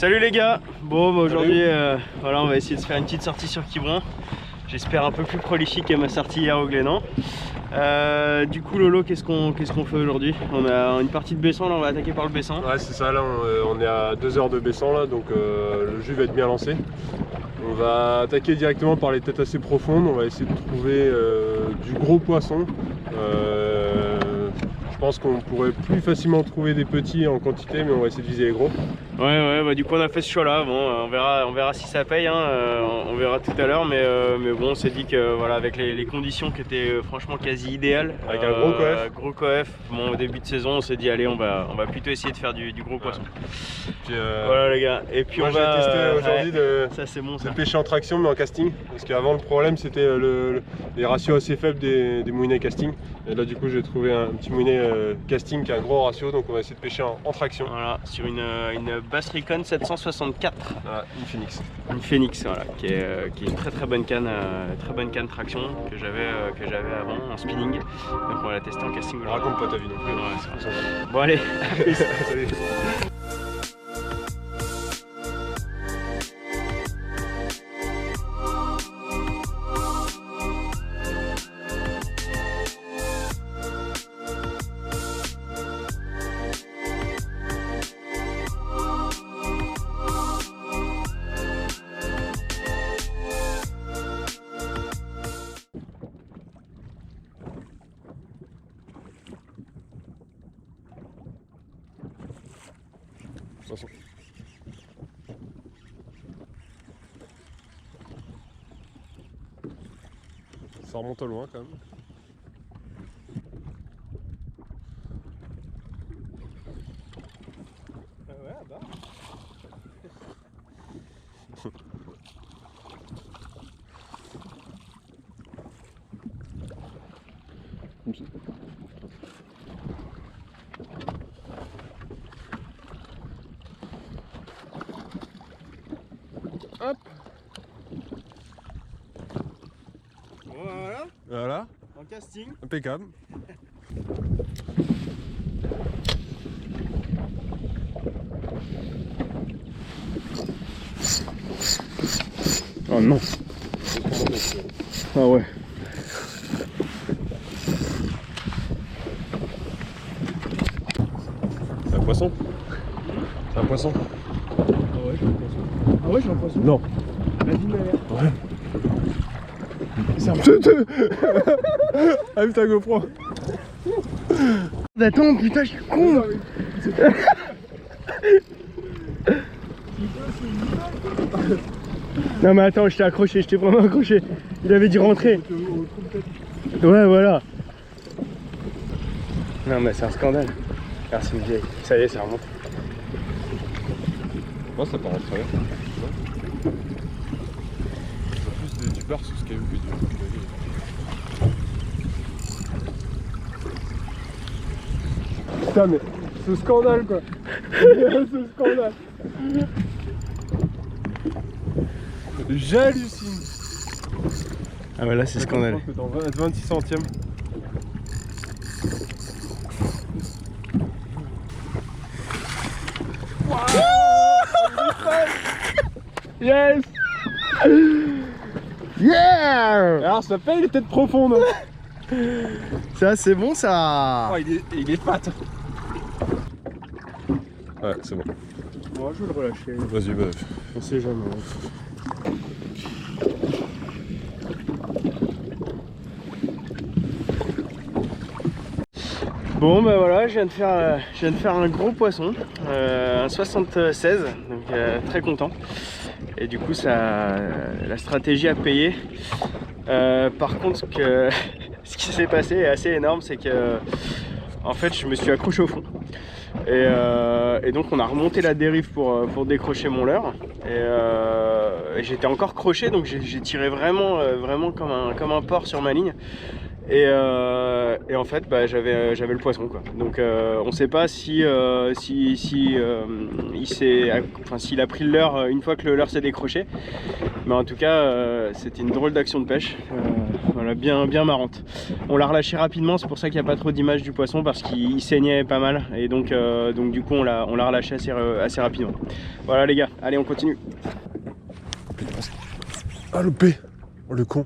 Salut les gars. Bon bah aujourd'hui voilà, on va essayer de se faire une petite sortie sur Quiberon. J'espère un peu plus prolifique que ma sortie hier au Glénan. Du coup Lolo, qu'est-ce qu'on fait aujourd'hui? On a une partie de Bessan, là on va attaquer par le Bessan. Ouais c'est ça, là on est à 2 heures de Bessan là, donc le jus va être bien lancé. On va attaquer directement par les têtes assez profondes, on va essayer de trouver du gros poisson. Je pense qu'on pourrait plus facilement trouver des petits en quantité, mais on va essayer de viser les gros. Ouais, bah du coup on a fait ce choix là. Bon, on verra si ça paye, hein. On verra tout à l'heure, mais bon, on s'est dit que voilà, avec les conditions qui étaient franchement quasi idéales, avec un gros coef. Gros coef. Bon, au début de saison, on s'est dit allez, on va plutôt essayer de faire du gros poisson. Puis, voilà les gars. Et puis moi, on va tester aujourd'hui ça c'est bon, ça. de pêcher en traction mais en casting, parce qu'avant le problème c'était les ratios assez faibles des moulinets casting. Et là du coup j'ai trouvé un petit moulinet casting qui a un gros ratio, donc on va essayer de pêcher en traction. Voilà, sur une Bass Recon 764. Voilà, une Phoenix. Une Phoenix, voilà, qui est une très bonne canne traction que j'avais avant en spinning. Donc on va la tester en casting. Raconte pas ta vie non plus. Ouais, c'est bon. Bon allez, à plus. Salut. Attention. Ça remonte au loin quand même. Ouais, bah. Hop. Voilà, Voilà, en casting. impeccable. Oh non. Ah ouais. C'est un poisson. C'est un poisson. Ah ouais, j'ai un poisson. Ah ouais, j'ai un poisson. Non. La vie de ma mère. Ouais. C'est un Ah putain GoPro. Attends, putain, je suis con. Non mais attends, je t'ai accroché, je t'ai vraiment accroché. Il avait dit rentrer. Ouais, voilà. Non mais c'est un scandale. Merci une vieille. Ça y est, ça remonte. Moi ça paraît très bien. C'est plus du bar sous ce qu'il y a eu que du. Putain mais ce scandale quoi. Ce scandale. J'hallucine. Ah bah là c'est scandale. 26 centièmes. Yes. Yeah. Alors ça paye les têtes profondes. Ça c'est bon ça. Oh, il est fat. Ouais c'est bon. Bon, je vais le relâcher. Vas-y bah. On sait jamais. Bon bah voilà, je viens de faire un gros poisson, un 76, donc très content. Et du coup la stratégie a payé. Par contre ce qui s'est passé est assez énorme, c'est que en fait je me suis accroché au fond. Et donc on a remonté la dérive pour décrocher mon leurre. Et j'étais encore croché, donc j'ai tiré vraiment comme un porc sur ma ligne. Et en fait j'avais le poisson quoi. Donc on sait pas si s'il a pris le leurre une fois que le leurre s'est décroché, mais en tout cas c'était une drôle d'action de pêche, voilà, bien marrante. On l'a relâché rapidement, c'est pour ça qu'il n'y a pas trop d'image du poisson, parce qu'il saignait pas mal, et donc du coup on l'a relâché assez rapidement. Voilà les gars, allez on continue. Ah loupé. Oh le con.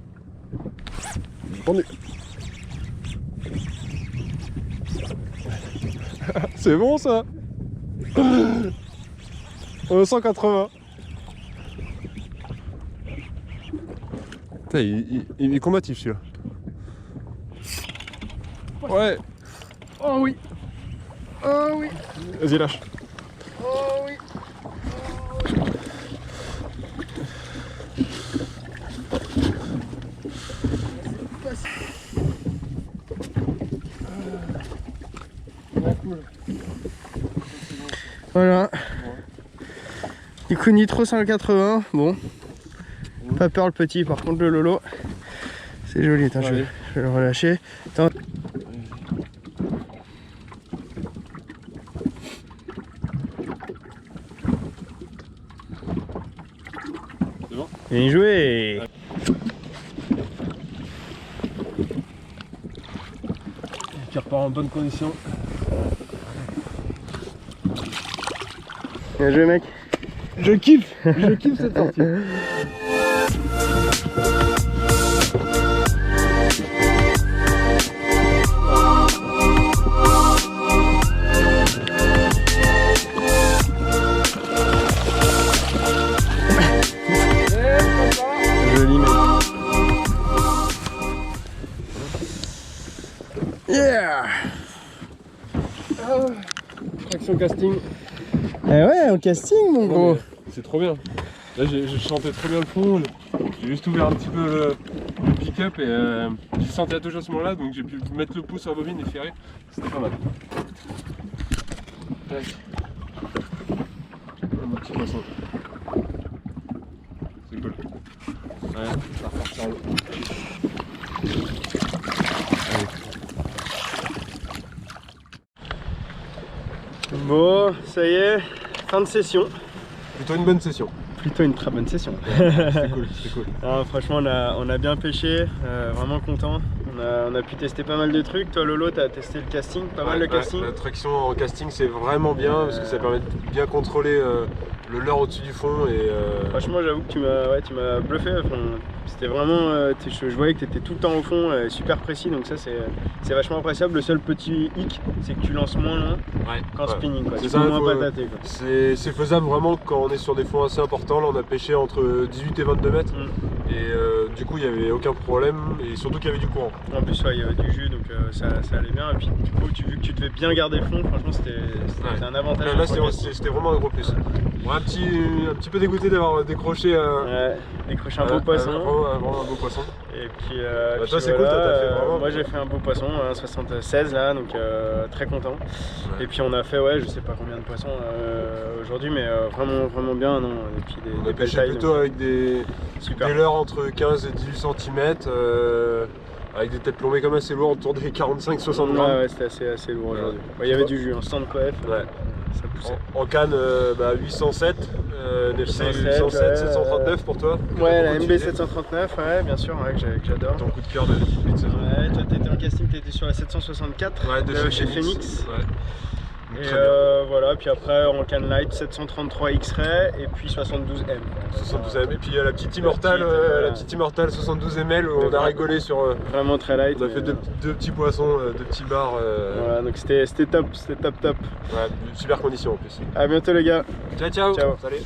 C'est bon ça. 180. Putain, il est combatif celui-là. Ouais. Oh oui. Oh oui. Vas-y lâche. Oh oui. Voilà. Du coup Nitro 180, bon. Pas peur le petit, par contre le lolo, c'est joli. Attends, je vais le relâcher. Attends. C'est bon. Bien joué. Qui repart en bonne condition. Bien joué mec. Je kiffe cette sortie. Joli mec. Yeah. Traction casting. Eh ouais, au casting mon gros. C'est trop bien. Là j'ai chanté très bien le fond. J'ai juste ouvert un petit peu le pick-up et j'ai senti la touche à ce moment-là, donc j'ai pu mettre le pouce sur la bobine et ferrer. C'était pas mal. Tac. Un petit poisson. C'est cool. Ouais, ça va repartir en l'eau. Bon, ça y est, fin de session. Plutôt une bonne session. Plutôt une très bonne session. C'était cool, c'était cool. Alors, franchement on a bien pêché, vraiment content. On a pu tester pas mal de trucs. Toi Lolo, t'as testé le casting, pas mal le casting. La traction en casting c'est vraiment bien parce que ça permet de bien contrôler le leurre au-dessus du fond et Franchement j'avoue que tu m'as bluffé. Enfin, c'était vraiment, je voyais que tu étais tout le temps au fond, super précis, donc ça c'est vachement appréciable. Le seul petit hic, c'est que tu lances moins loin qu'en spinning, quoi. C'est ça, moins patater, quoi. C'est faisable vraiment quand on est sur des fonds assez importants. Là on a pêché entre 18 et 22 mètres et du coup il n'y avait aucun problème et surtout qu'il y avait du courant. En plus il y avait du jus, donc ça allait bien, et puis du coup vu que tu devais bien garder le fond, franchement c'était un avantage. Là c'était vraiment un gros plus. Bon, un petit peu dégoûté d'avoir décroché un beau poisson. Vraiment un beau poisson. Et puis, toi c'est cool, t'as fait vraiment. Moi j'ai fait un beau poisson, 76 là, donc très content. Ouais. Et puis on a fait, je sais pas combien de poissons aujourd'hui, mais vraiment bien. Non, et puis on a pêché plutôt avec des leurres entre 15 et 18 cm, avec des têtes plombées comme assez lourdes, autour des 45-60 grammes. Ouais, c'était assez lourd aujourd'hui. Il y avait du jus, un stand coef. Ça poussait. En canne 807, 807, 739 pour toi. Ouais, la MB 739, bien sûr, que j'adore. Ton coup de cœur de début de saison. Ouais, toi t'étais en casting, t'étais sur la 764 de chez Phoenix. Ouais. Et voilà, puis après en can light 733 X-Ray et puis 72M. 72M et puis la petite Immortal 72 ml où on a rigolé sur. Vraiment très light. On a fait deux petits poissons, deux petits bars. Voilà, donc c'était top. Ouais, super condition en plus. À bientôt les gars. Ciao. Ciao. Salut.